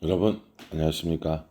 여러분 안녕하십니까.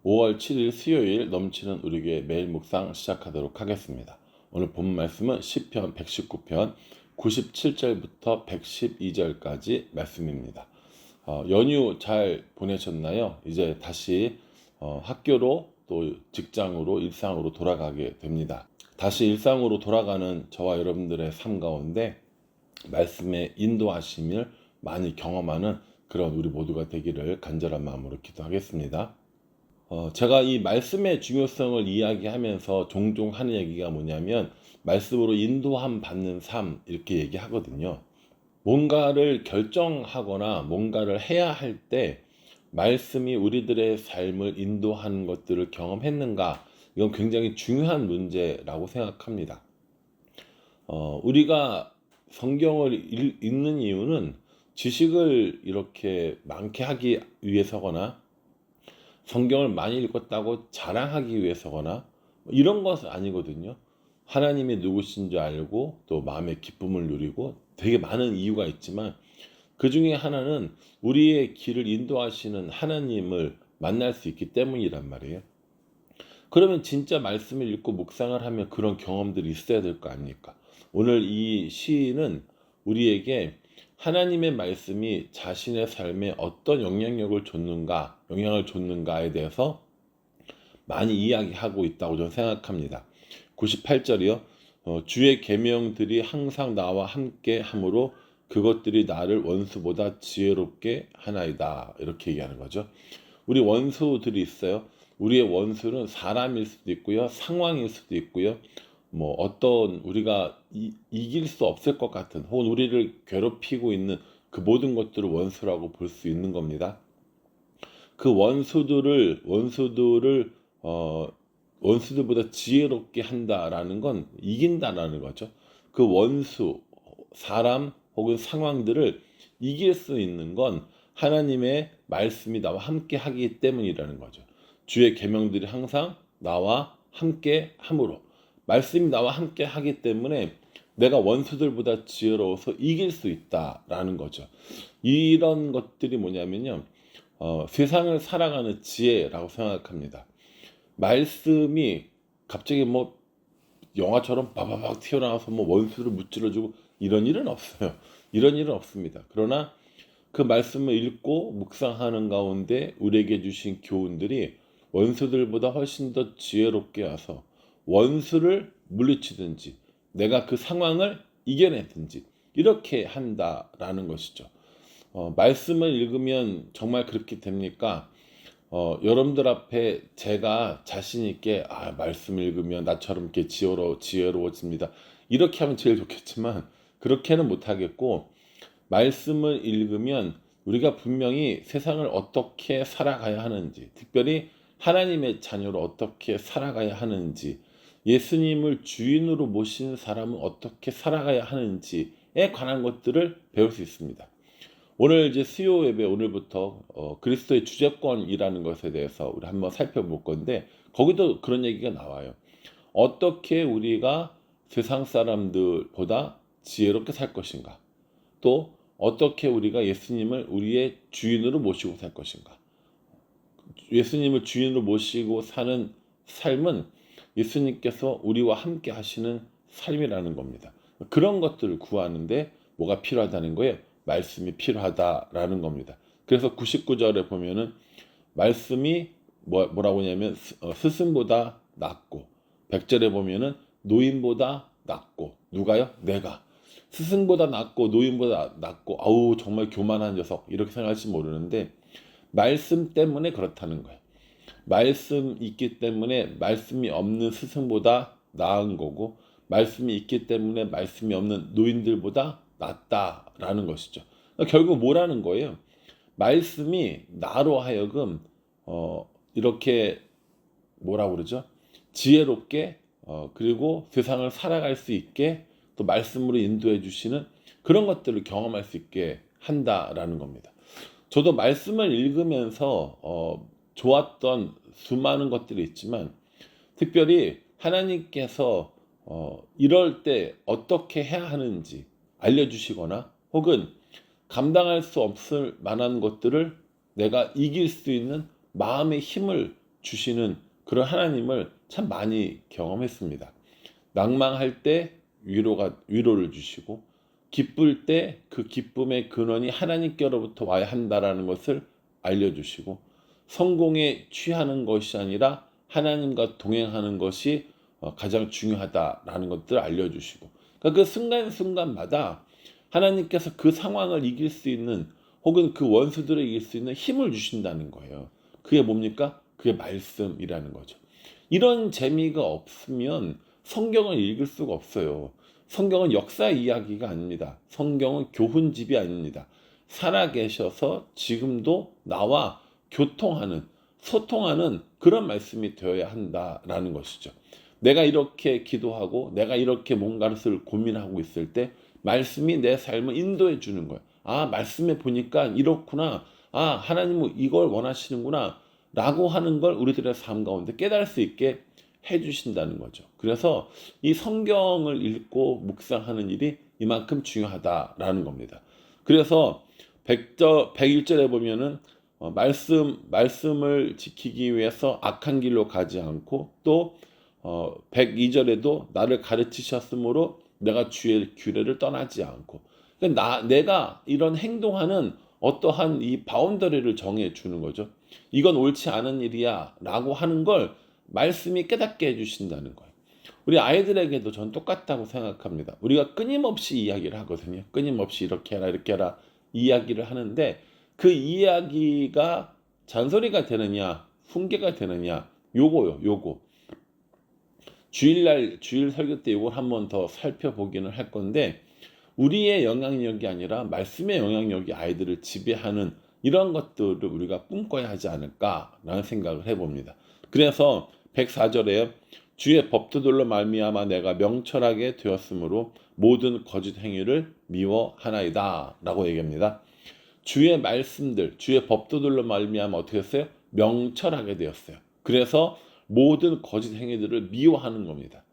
5월 7일 수요일 넘치는 우리교회 매일 묵상 시작하도록 하겠습니다. 오늘 본 말씀은 시편 119편 97절부터 112절까지 말씀입니다. 연휴 잘 보내셨나요? 이제 다시 학교로 또 직장으로 일상으로 돌아가게 됩니다. 다시 일상으로 돌아가는 저와 여러분들의 삶 가운데 말씀의 인도하심을 많이 경험하는 그런 우리 모두가 되기를 간절한 마음으로 기도하겠습니다. 제가 이 말씀의 중요성을 이야기하면서 종종 하는 얘기가 뭐냐면 말씀으로 인도함 받는 삶 이렇게 얘기하거든요. 뭔가를 결정하거나 뭔가를 해야 할 때 말씀이 우리들의 삶을 인도하는 것들을 경험했는가, 이건 굉장히 중요한 문제라고 생각합니다. 우리가 성경을 읽는 이유는 지식을 이렇게 많게 하기 위해서거나 성경을 많이 읽었다고 자랑하기 위해서거나 이런 것은 아니거든요. 하나님이 누구신 줄 알고 또 마음의 기쁨을 누리고 되게 많은 이유가 있지만 그 중에 하나는 우리의 길을 인도하시는 하나님을 만날 수 있기 때문이란 말이에요. 그러면 진짜 말씀을 읽고 묵상을 하면 그런 경험들이 있어야 될 거 아닙니까? 오늘 이 시인은 우리에게 하나님의 말씀이 자신의 삶에 어떤 영향을 줬는가에 대해서 많이 이야기하고 있다고 저는 생각합니다. 98절이요. 주의 계명들이 항상 나와 함께 함으로 그것들이 나를 원수보다 지혜롭게 하나이다. 이렇게 얘기하는 거죠. 우리 원수들이 있어요. 우리의 원수는 사람일 수도 있고요, 상황일 수도 있고요, 뭐 어떤 우리가 이길 수 없을 것 같은 혹은 우리를 괴롭히고 있는 그 모든 것들을 원수라고 볼 수 있는 겁니다. 그 원수들보다 지혜롭게 한다라는 건 이긴다라는 거죠. 그 원수, 사람 혹은 상황들을 이길 수 있는 건 하나님의 말씀이 나와 함께 하기 때문이라는 거죠. 주의 계명들이 항상 나와 함께 함으로, 말씀이 나와 함께 하기 때문에 내가 원수들보다 지혜로워서 이길 수 있다라는 거죠. 이런 것들이 뭐냐면요, 세상을 살아가는 지혜라고 생각합니다. 말씀이 갑자기 뭐 영화처럼 바바박 튀어나와서 뭐 원수를 무찌러주고 이런 일은 없어요. 이런 일은 없습니다. 그러나 그 말씀을 읽고 묵상하는 가운데 우리에게 주신 교훈들이 원수들보다 훨씬 더 지혜롭게 와서 원수를 물리치든지 내가 그 상황을 이겨내든지 이렇게 한다라는 것이죠. 말씀을 읽으면 정말 그렇게 됩니까? 여러분들 앞에 제가 자신 있게 말씀 읽으면 나처럼 이렇게 지혜로워집니다. 이렇게 하면 제일 좋겠지만 그렇게는 못하겠고, 말씀을 읽으면 우리가 분명히 세상을 어떻게 살아가야 하는지, 특별히 하나님의 자녀로 어떻게 살아가야 하는지, 예수님을 주인으로 모신 사람은 어떻게 살아가야 하는지에 관한 것들을 배울 수 있습니다. 오늘 이제 수요 예배 오늘부터 그리스도의 주재권이라는 것에 대해서 우리 한번 살펴볼 건데, 거기도 그런 얘기가 나와요. 어떻게 우리가 세상 사람들보다 지혜롭게 살 것인가, 또 어떻게 우리가 예수님을 우리의 주인으로 모시고 살 것인가. 예수님을 주인으로 모시고 사는 삶은 예수님께서 우리와 함께 하시는 삶이라는 겁니다. 그런 것들을 구하는데 뭐가 필요하다는 거예요? 말씀이 필요하다라는 겁니다. 그래서 99절에 보면은 말씀이 뭐라고 하냐면 스승보다 낫고, 100절에 보면은 노인보다 낫고. 누가요? 내가. 스승보다 낫고 노인보다 낫고, 아우 정말 교만한 녀석 이렇게 생각할지 모르는데 말씀 때문에 그렇다는 거예요. 말씀 있기 때문에 말씀이 없는 스승보다 나은 거고, 말씀이 있기 때문에 말씀이 없는 노인들보다 낫다라는 것이죠. 그러니까 결국 뭐라는 거예요? 말씀이 나로 하여금 이렇게 뭐라고 그러죠? 지혜롭게 그리고 세상을 살아갈 수 있게 또 말씀으로 인도해 주시는 그런 것들을 경험할 수 있게 한다라는 겁니다. 저도 말씀을 읽으면서 좋았던 수많은 것들이 있지만, 특별히 하나님께서 이럴 때 어떻게 해야 하는지 알려주시거나 혹은 감당할 수 없을 만한 것들을 내가 이길 수 있는 마음의 힘을 주시는 그런 하나님을 참 많이 경험했습니다. 낭망할 때 위로를 주시고, 기쁠 때 그 기쁨의 근원이 하나님께로부터 와야 한다라는 것을 알려주시고, 성공에 취하는 것이 아니라 하나님과 동행하는 것이 가장 중요하다라는 것들을 알려주시고, 그러니까 그 순간순간마다 하나님께서 그 상황을 이길 수 있는, 혹은 그 원수들을 이길 수 있는 힘을 주신다는 거예요. 그게 뭡니까? 그게 말씀이라는 거죠. 이런 재미가 없으면 성경을 읽을 수가 없어요. 성경은 역사 이야기가 아닙니다. 성경은 교훈집이 아닙니다. 살아계셔서 지금도 나와 교통하는, 소통하는 그런 말씀이 되어야 한다라는 것이죠. 내가 이렇게 기도하고 내가 이렇게 뭔가를 고민하고 있을 때 말씀이 내 삶을 인도해 주는 거예요. 아, 말씀에 보니까 이렇구나. 아, 하나님은 이걸 원하시는구나. 라고 하는 걸 우리들의 삶 가운데 깨달을 수 있게 해주신다는 거죠. 그래서 이 성경을 읽고 묵상하는 일이 이만큼 중요하다라는 겁니다. 그래서 101절에 보면은 말씀을 지키기 위해서 악한 길로 가지 않고, 또 102절에도 나를 가르치셨으므로 내가 주의 규례를 떠나지 않고, 그러니까 내가 이런 행동하는 어떠한 이 바운더리를 정해 주는 거죠. 이건 옳지 않은 일이야 라고 하는 걸 말씀이 깨닫게 해주신다는 거예요. 우리 아이들에게도 전 똑같다고 생각합니다. 우리가 끊임없이 이야기를 하거든요. 끊임없이 이렇게 해라 이렇게 해라 이야기를 하는데, 그 이야기가 잔소리가 되느냐 훈계가 되느냐, 요거 주일 설교 때 이걸 한번 더 살펴보기는 할 건데, 우리의 영향력이 아니라 말씀의 영향력이 아이들을 지배하는 이런 것들을 우리가 꿈꿔야 하지 않을까라는 생각을 해봅니다. 그래서 104절에 주의 법도들로 말미암아 내가 명철하게 되었으므로 모든 거짓 행위를 미워하나이다 라고 얘기합니다. 주의 말씀들, 주의 법도들로 말미암아 어떻게 했어요? 명철하게 되었어요. 그래서 모든 거짓 행위들을 미워하는 겁니다.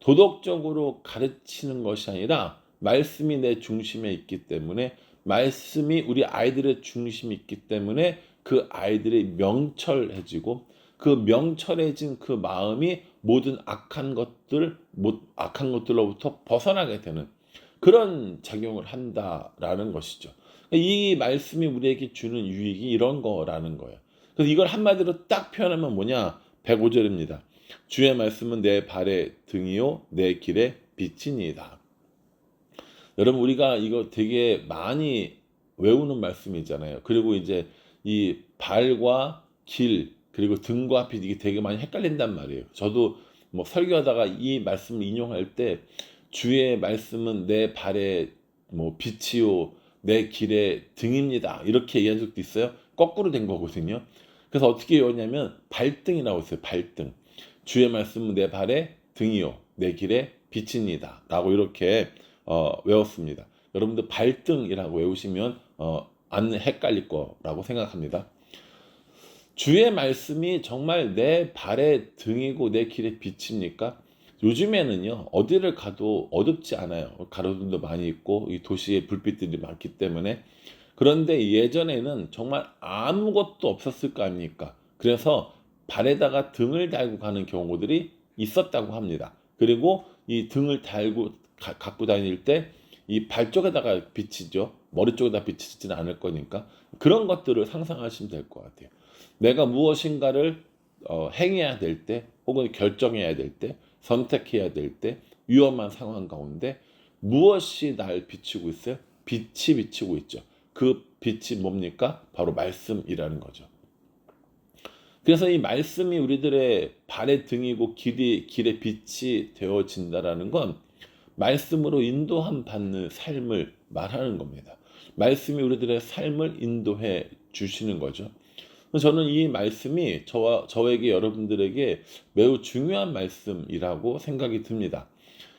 도덕적으로 가르치는 것이 아니라 말씀이 내 중심에 있기 때문에, 말씀이 우리 아이들의 중심에 있기 때문에 그 아이들이 명철해지고, 그 명철해진 그 마음이 모든 악한 것들로부터 벗어나게 되는 그런 작용을 한다라는 것이죠. 이 말씀이 우리에게 주는 유익이 이런 거라는 거예요. 그래서 이걸 한마디로 딱 표현하면 뭐냐? 105절입니다. 주의 말씀은 내 발의 등이요 내 길의 빛이니이다. 여러분, 우리가 이거 되게 많이 외우는 말씀이잖아요. 그리고 이제 이 발과 길, 그리고 등과 빛, 이게 되게 많이 헷갈린단 말이에요. 저도 뭐 설교하다가 이 말씀을 인용할 때 주의 말씀은 내 발의 뭐 빛이요 내 길의 등입니다, 이렇게 얘기한 적도 있어요. 거꾸로 된 거거든요. 그래서 어떻게 외웠냐면 발등이라고 했어요. 발등. 주의 말씀은 내 발의 등이요 내 길의 빛입니다 라고 이렇게 외웠습니다. 여러분들 발등이라고 외우시면 안 헷갈릴 거라고 생각합니다. 주의 말씀이 정말 내 발의 등이고 내 길의 빛입니까? 요즘에는요, 어디를 가도 어둡지 않아요. 가로등도 많이 있고 이 도시에 불빛들이 많기 때문에. 그런데 예전에는 정말 아무것도 없었을 거 아닙니까? 그래서 발에다가 등을 달고 가는 경우들이 있었다고 합니다. 그리고 이 등을 달고 갖고 다닐 때 이 발 쪽에다가 비치죠. 머리 쪽에다 비치지는 않을 거니까 그런 것들을 상상하시면 될 것 같아요. 내가 무엇인가를 행해야 될 때, 혹은 결정해야 될 때, 선택해야 될 때, 위험한 상황 가운데 무엇이 날 비추고 있어요? 빛이 비추고 있죠. 그 빛이 뭡니까? 바로 말씀이라는 거죠. 그래서 이 말씀이 우리들의 발의 등이고 길의 빛이 되어진다라는 건 말씀으로 인도함 받는 삶을 말하는 겁니다. 말씀이 우리들의 삶을 인도해 주시는 거죠. 저는 이 말씀이 저에게, 여러분들에게 매우 중요한 말씀이라고 생각이 듭니다.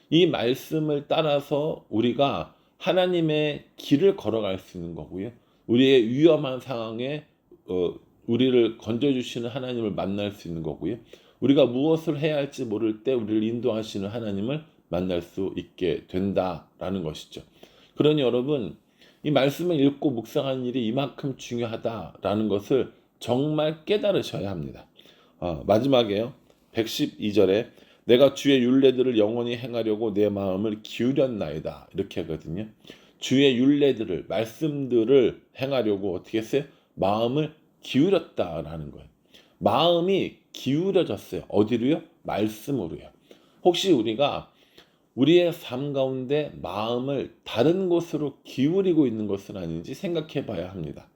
이 말씀을 따라서 우리가 하나님의 길을 걸어갈 수 있는 거고요. 우리의 위험한 상황에 우리를 건져주시는 하나님을 만날 수 있는 거고요. 우리가 무엇을 해야 할지 모를 때 우리를 인도하시는 하나님을 만날 수 있게 된다라는 것이죠. 그러니 여러분, 이 말씀을 읽고 묵상하는 일이 이만큼 중요하다라는 것을 정말 깨달으셔야 합니다. 마지막에요. 112절에 내가 주의 율례들을 영원히 행하려고 내 마음을 기울였나이다. 이렇게 하거든요. 주의 율례들을, 말씀들을 행하려고 어떻게 했어요? 마음을 기울였다라는 거예요. 마음이 기울여졌어요. 어디로요? 말씀으로요. 혹시 우리가 우리의 삶 가운데 마음을 다른 곳으로 기울이고 있는 것은 아닌지 생각해 봐야 합니다.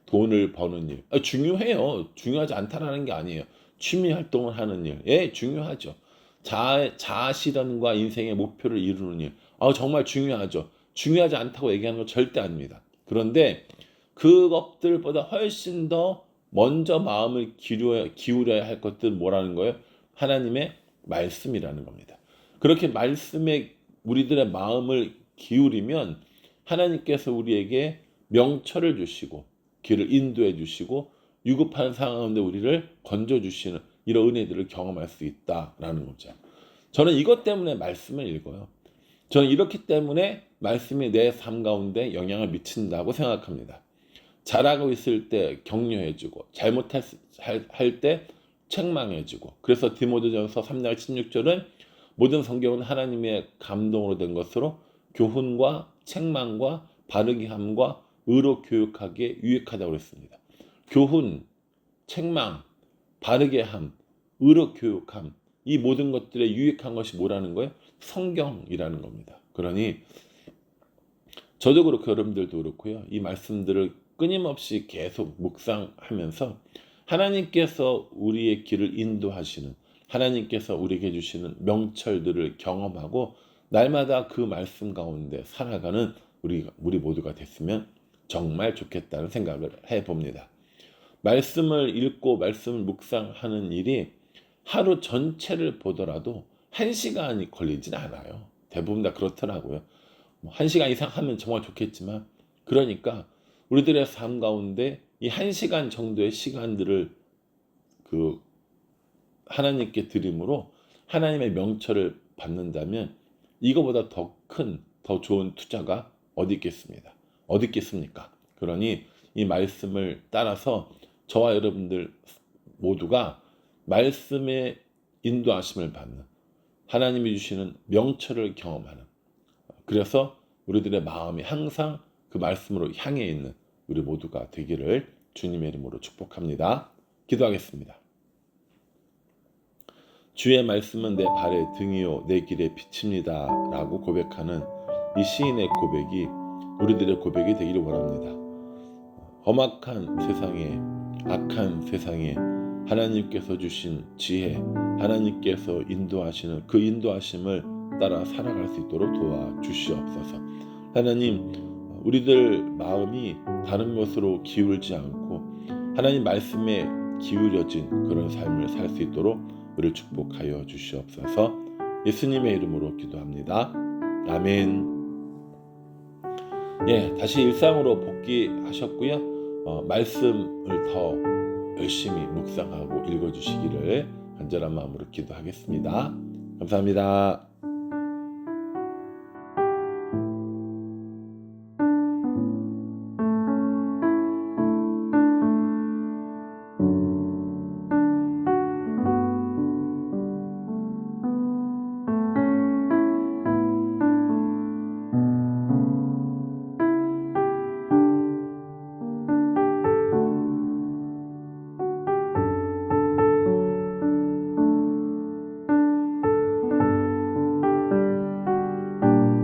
돈을 버는 일. 중요해요. 중요하지 않다라는 게 아니에요. 취미 활동을 하는 일. 예, 중요하죠. 자아 실현과 인생의 목표를 이루는 일. 정말 중요하죠. 중요하지 않다고 얘기하는 건 절대 아닙니다. 그런데 그것들보다 훨씬 더 먼저 마음을 기울여야 할 것들은 뭐라는 거예요? 하나님의 말씀이라는 겁니다. 그렇게 말씀에 우리들의 마음을 기울이면 하나님께서 우리에게 명철을 주시고 길을 인도해 주시고 위급한 상황 가운데 우리를 건져 주시는 이런 은혜들을 경험할 수 있다라는 거죠. 저는 이것 때문에 말씀을 읽어요. 저는 이렇기 때문에 말씀이 내 삶 가운데 영향을 미친다고 생각합니다. 잘하고 있을 때 격려해주고 잘못할 때 책망해주고, 그래서 디모데전서 3장 16절은 모든 성경은 하나님의 감동으로 된 것으로 교훈과 책망과 바르게 함과 의로 교육하기에 유익하다고 그랬습니다. 교훈, 책망, 바르게 함, 의로 교육함, 이 모든 것들에 유익한 것이 뭐라는 거예요? 성경이라는 겁니다. 그러니 저도 그렇고 여러분들도 그렇고요. 이 말씀들을 끊임없이 계속 묵상하면서 하나님께서 우리의 길을 인도하시는, 하나님께서 우리에게 주시는 명철들을 경험하고 날마다 그 말씀 가운데 살아가는 우리 모두가 됐으면 정말 좋겠다는 생각을 해봅니다. 말씀을 읽고 말씀을 묵상하는 일이 하루 전체를 보더라도 1시간이 걸리진 않아요. 대부분 다 그렇더라고요. 1시간 이상 하면 정말 좋겠지만, 그러니까 우리들의 삶 가운데 이 1시간 정도의 시간들을 하나님께 드림으로 하나님의 명철을 받는다면 이거보다 더 큰, 더 좋은 투자가 어디 있겠습니까? 그러니 이 말씀을 따라서 저와 여러분들 모두가 말씀의 인도하심을 받는, 하나님이 주시는 명철을 경험하는, 그래서 우리들의 마음이 항상 그 말씀으로 향해 있는 우리 모두가 되기를 주님의 이름으로 축복합니다. 기도하겠습니다. 주의 말씀은 내 발의 등이요 내 길의 빛입니다 라고 고백하는 이 시인의 고백이 우리들의 고백이 되기를 원합니다. 험악한 세상에, 악한 세상에 하나님께서 주신 지혜, 하나님께서 인도하시는 그 인도하심을 따라 살아갈 수 있도록 도와주시옵소서. 하나님, 우리들 마음이 다른 것으로 기울지 않고 하나님 말씀에 기울여진 그런 삶을 살 수 있도록 우리를 축복하여 주시옵소서. 예수님의 이름으로 기도합니다. 아멘. 다시 일상으로 복귀하셨고요. 말씀을 더 열심히 묵상하고 읽어주시기를 간절한 마음으로 기도하겠습니다. 감사합니다.